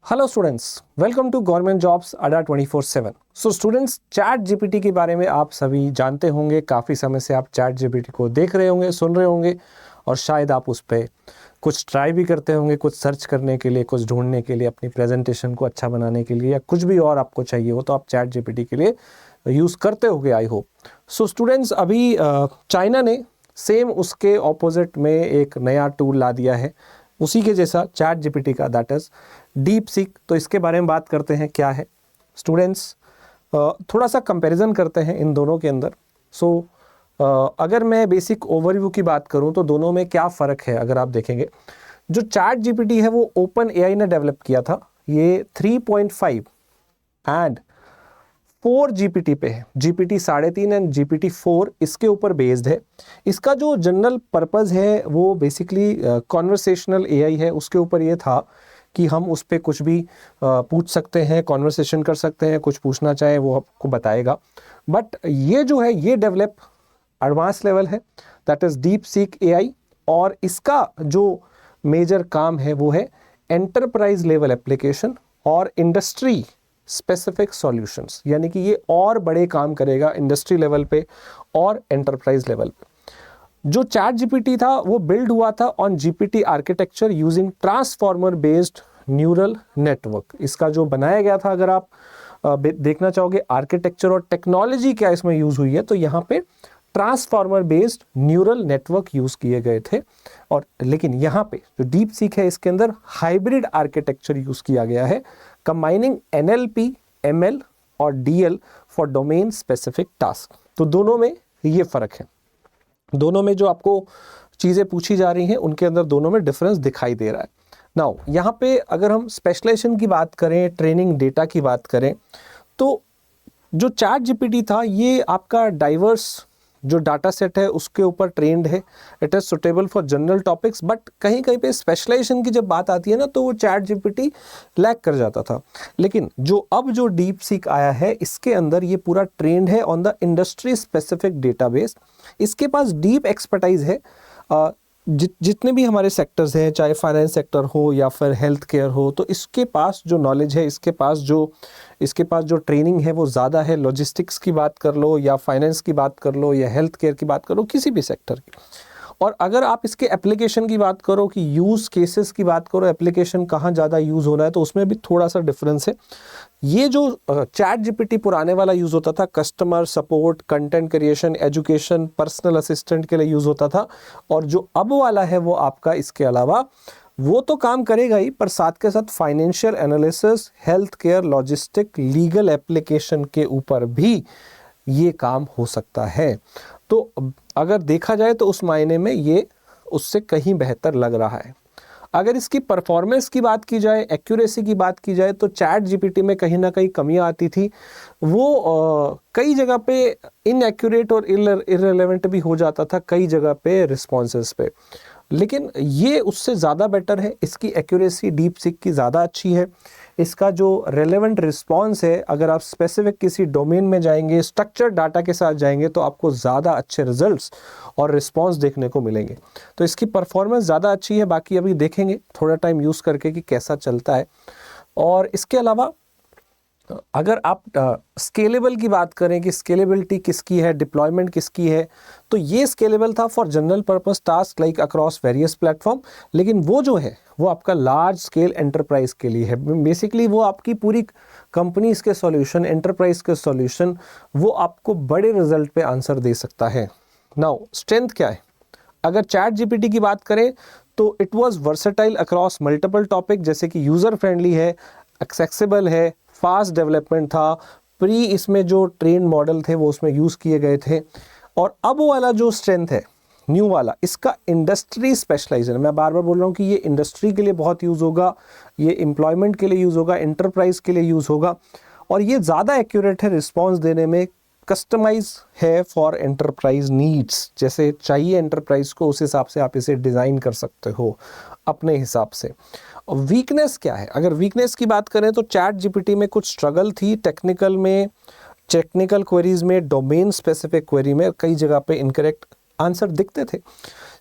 Hello students, welcome to government jobs Adda 24/7। So students, chat GPT के बारे में आप सभी जानते होंगे। काफ़ी समय से आप चैट जीपीटी को देख रहे होंगे, सुन रहे होंगे और शायद आप उस पर कुछ ट्राई भी करते होंगे, कुछ सर्च करने के लिए, कुछ ढूंढने के लिए, अपनी प्रेजेंटेशन को अच्छा बनाने के लिए या कुछ भी और आपको चाहिए हो तो आप चैट जीपीटी के लिए यूज़ करते होंगे, आई होप। सो स्टूडेंट्स, अभी चाइना ने सेम उसके ऑपोजिट में एक नया टूल ला दिया है, उसी के जैसा चैट जीपीटी का, दैट इज डीप सीक। तो इसके बारे में बात करते हैं, क्या है स्टूडेंट्स। थोड़ा सा कंपैरिजन करते हैं इन दोनों के अंदर। सो अगर मैं बेसिक ओवरव्यू की बात करूं तो दोनों में क्या फ़र्क है अगर आप देखेंगे। जो चैट जीपीटी है वो ओपन एआई ने डेवलप किया था। ये 3.5 एंड 4 जीपीटी पे है। जीपीटी 3.5 एंड जीपीटी 4 इसके ऊपर बेस्ड है। इसका जो जनरल पर्पस है वो बेसिकली कॉन्वर्सेशनल एआई है। उसके ऊपर ये था कि हम उस पर कुछ भी पूछ सकते हैं, कॉन्वर्सेशन कर सकते हैं, कुछ पूछना चाहे वो आपको बताएगा। बट ये जो है ये डेवलप एडवांस लेवल है, that is deep seek AI. और इसका जो मेजर काम है वो है एंटरप्राइज लेवल एप्लीकेशन और इंडस्ट्री स्पेसिफिक सॉल्यूशंस, यानी कि ये और बड़े काम करेगा इंडस्ट्री लेवल पे और एंटरप्राइज लेवल पे। जो चैट जीपीटी था वो बिल्ड हुआ था on GPT architecture using transformer based neural network. इसका जो बनाया गया था, अगर आप देखना चाहोगे आर्किटेक्चर और टेक्नोलॉजी क्या इसमें यूज हुई है, तो यहाँ पे transformer based neural network use किए गए थे। और लेकिन यहाँ पे जो डीप सीक है इसके अंदर हाइब्रिड आर्किटेक्चर यूज किया गया है, कंबाइनिंग एनएलपी, एमएल और DL for domain specific task. तो दोनों में ये फर्क है। दोनों में जो आपको चीज़ें पूछी जा रही हैं उनके अंदर दोनों में डिफरेंस दिखाई दे रहा है। नाउ यहाँ पे अगर हम स्पेशलाइजेशन की बात करें, ट्रेनिंग डेटा की बात करें, तो जो चैट जीपीटी था ये आपका डाइवर्स जो डाटा सेट है उसके ऊपर ट्रेंड है। It is suitable for general topics, but कहीं कहीं पे स्पेशलाइजेशन की जब बात आती है ना तो वो चैट जीपीटी लैक कर जाता था। लेकिन जो डीप सीक आया है इसके अंदर ये पूरा ट्रेंड है on the industry specific database. इसके पास डीप एक्सपर्टाइज है। जितने भी हमारे सेक्टर्स हैं, चाहे फाइनेंस सेक्टर हो या फिर हेल्थ केयर हो, तो इसके पास जो नॉलेज है, इसके पास जो ट्रेनिंग है वो ज़्यादा है। लॉजिस्टिक्स की बात कर लो या फाइनेंस की बात कर लो या हेल्थ केयर की बात कर लो, किसी भी सेक्टर की। और अगर आप इसके एप्लीकेशन की बात करो कि यूज़ केसेस की बात करो, एप्लीकेशन कहाँ ज़्यादा यूज़ हो रहा है, तो उसमें भी थोड़ा सा डिफरेंस है। ये जो चैट जीपीटी पुराने वाला यूज़ होता था, customer support, content creation, education, personal assistant के लिए यूज़ होता था। और जो अब वाला है वो आपका इसके अलावा वो तो काम करेगा ही, पर साथ के साथ financial analysis, health care, logistic, legal application के ऊपर भी ये काम हो सकता है। तो अगर देखा जाए तो उस मायने में ये उससे कहीं बेहतर लग रहा है। अगर इसकी परफॉर्मेंस की बात की जाए, एक्यूरेसी की बात की जाए, तो चैट जीपीटी में कहीं ना कहीं कमियां आती थी। वो कई जगह पे इनएक्यूरेट और इररिलेवेंट भी हो जाता था, कई जगह पे रिस्पॉन्सेस पे। लेकिन ये उससे ज़्यादा बेटर है। इसकी एक्यूरेसी डीप सीक की ज़्यादा अच्छी है। इसका जो रेलेवेंट रिस्पॉन्स है, अगर आप स्पेसिफिक किसी डोमेन में जाएंगे, स्ट्रक्चर्ड डाटा के साथ जाएंगे, तो आपको ज़्यादा अच्छे रिजल्ट्स और रिस्पॉन्स देखने को मिलेंगे। तो इसकी परफॉर्मेंस ज़्यादा अच्छी है। बाकी अभी देखेंगे थोड़ा टाइम यूज़ करके कि कैसा चलता है। और इसके अलावा अगर आप स्केलेबल की बात करें कि स्केलेबिलिटी किसकी है, डिप्लॉयमेंट किसकी है, तो ये स्केलेबल था for general purpose task like across various platform. लेकिन वो जो है वो आपका लार्ज स्केल एंटरप्राइज के लिए है। बेसिकली वो आपकी पूरी कंपनीज के सॉल्यूशन, एंटरप्राइज के सॉल्यूशन, वो आपको बड़े रिजल्ट पे आंसर दे सकता है। नाउ स्ट्रेंथ क्या है, अगर चैट जीपीटी की बात करें तो it was versatile across multiple topic, जैसे कि यूज़र फ्रेंडली है, एक्सेसिबल है, फास्ट डेवलपमेंट था, प्री इसमें जो ट्रेन मॉडल थे वो उसमें यूज़ किए गए थे। और अब वाला जो स्ट्रेंथ है न्यू वाला, इसका इंडस्ट्री स्पेशलाइजेशन, मैं बार बार बोल रहा हूँ कि ये इंडस्ट्री के लिए बहुत यूज़ होगा, ये एम्प्लॉयमेंट के लिए यूज़ होगा, एंटरप्राइज के लिए यूज़ होगा। और ये ज़्यादा एक्यूरेट है रिस्पॉन्स देने में, कस्टमाइज है फॉर एंटरप्राइज नीड्स। जैसे चाहिए एंटरप्राइज को उस हिसाब से आप इसे डिज़ाइन कर सकते हो अपने हिसाब से। वीकनेस क्या है, अगर वीकनेस की बात करें तो चैट जीपीटी में कुछ स्ट्रगल थी टेक्निकल क्वेरीज में, डोमेन स्पेसिफिक क्वेरी में कई जगह पे इनकरेक्ट आंसर दिखते थे।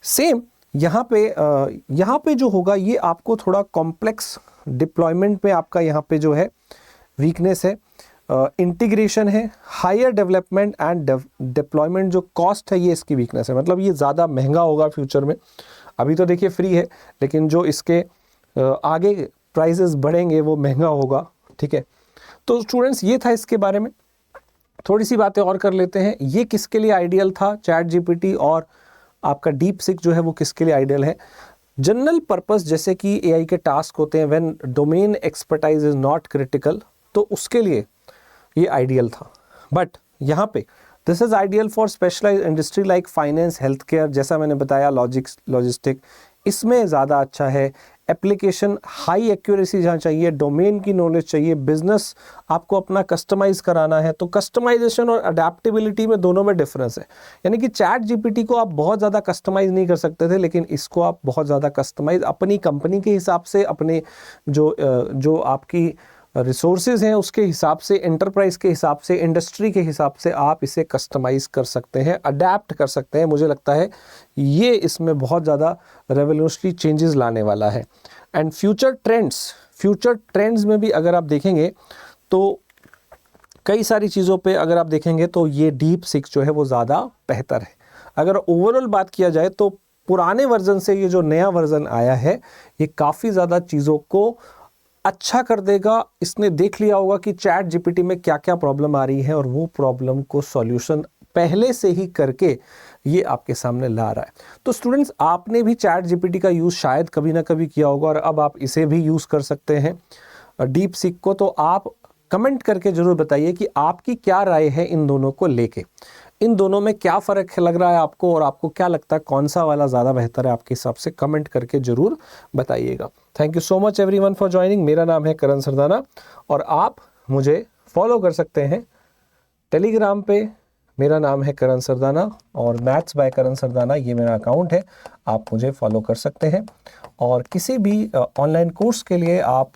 सेम यहाँ पे जो होगा ये आपको थोड़ा कॉम्प्लेक्स डिप्लॉयमेंट में आपका यहाँ पे जो है वीकनेस है, इंटीग्रेशन है, हायर डेवलपमेंट एंड डिप्लॉयमेंट जो कॉस्ट है ये इसकी वीकनेस है। मतलब ये ज़्यादा महंगा होगा फ्यूचर में। अभी तो देखिए फ्री है, लेकिन जो इसके आगे प्राइसेस बढ़ेंगे वो महंगा होगा, ठीक है। तो स्टूडेंट्स ये था इसके बारे में। थोड़ी सी बातें और कर लेते हैं। ये किसके लिए आइडियल था चैट जीपीटी, और आपका डीप सिक जो है वो किसके लिए आइडियल है। जनरल पर्पस जैसे कि एआई के टास्क होते हैं, when domain expertise is not critical, तो उसके लिए ये आइडियल था। बट यहाँ पे this is ideal for specialised industry like finance, health care, जैसा मैंने बताया लॉजिस्टिक, इसमें ज़्यादा अच्छा है। एप्लीकेशन हाई एक्यूरेसी जहाँ चाहिए, डोमेन की नॉलेज चाहिए, बिजनेस आपको अपना कस्टमाइज़ कराना है, तो कस्टमाइजेशन और अडेप्टेबिलिटी में दोनों में डिफरेंस है। यानी कि चैट जीपीटी को आप बहुत ज़्यादा कस्टमाइज़ नहीं कर सकते थे, लेकिन इसको आप बहुत ज़्यादा कस्टमाइज़ अपनी कंपनी के हिसाब से, अपने जो आपकी रिसोर्सेज हैं उसके हिसाब से, एंटरप्राइज के हिसाब से, इंडस्ट्री के हिसाब से आप इसे कस्टमाइज कर सकते हैं, अडेप्ट कर सकते हैं। मुझे लगता है ये इसमें बहुत ज़्यादा रेवोल्यूशनरी चेंजेस लाने वाला है। एंड फ्यूचर ट्रेंड्स में भी अगर आप देखेंगे तो कई सारी चीज़ों पे अगर आप देखेंगे तो ये डीप सिक जो है वो ज़्यादा बेहतर है। अगर ओवरऑल बात किया जाए तो पुराने वर्जन से ये जो नया वर्जन आया है ये काफ़ी ज़्यादा चीज़ों को अच्छा कर देगा। इसने देख लिया होगा कि चैट जीपीटी में क्या क्या प्रॉब्लम आ रही है, और वो प्रॉब्लम को सॉल्यूशन पहले से ही करके ये आपके सामने ला रहा है। तो स्टूडेंट्स, आपने भी चैट जीपीटी का यूज़ शायद कभी ना कभी किया होगा, और अब आप इसे भी यूज़ कर सकते हैं डीप सिक को। तो आप कमेंट करके ज़रूर बताइए कि आपकी क्या राय है इन दोनों को लेके, इन दोनों में क्या फ़र्क लग रहा है आपको, और आपको क्या लगता है कौन सा वाला ज़्यादा बेहतर है आपके हिसाब से, कमेंट करके ज़रूर बताइएगा। Thank you so much everyone for joining. मेरा नाम है करण सरदाना, और आप मुझे फॉलो कर सकते हैं टेलीग्राम पे। मेरा नाम है करण सरदाना, और मैथ्स बाय करण सरदाना ये मेरा अकाउंट है, आप मुझे फॉलो कर सकते हैं। और किसी भी ऑनलाइन कोर्स के लिए आप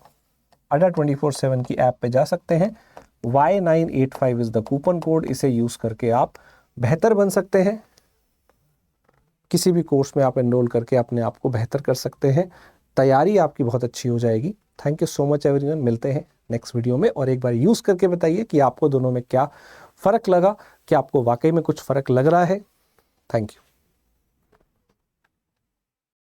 अड्डा 24/7 की ऐप पे जा सकते हैं। Y985 is the coupon code, इसे यूज़ करके आप बेहतर बन सकते हैं। किसी भी कोर्स में आप एनरोल करके अपने आप को बेहतर कर सकते हैं, तैयारी आपकी बहुत अच्छी हो जाएगी। Thank you so much everyone, मिलते हैं नेक्स्ट वीडियो में। और एक बार यूज़ करके बताइए कि आपको दोनों में क्या फ़र्क लगा, कि आपको वाकई में कुछ फ़र्क लग रहा है। Thank you.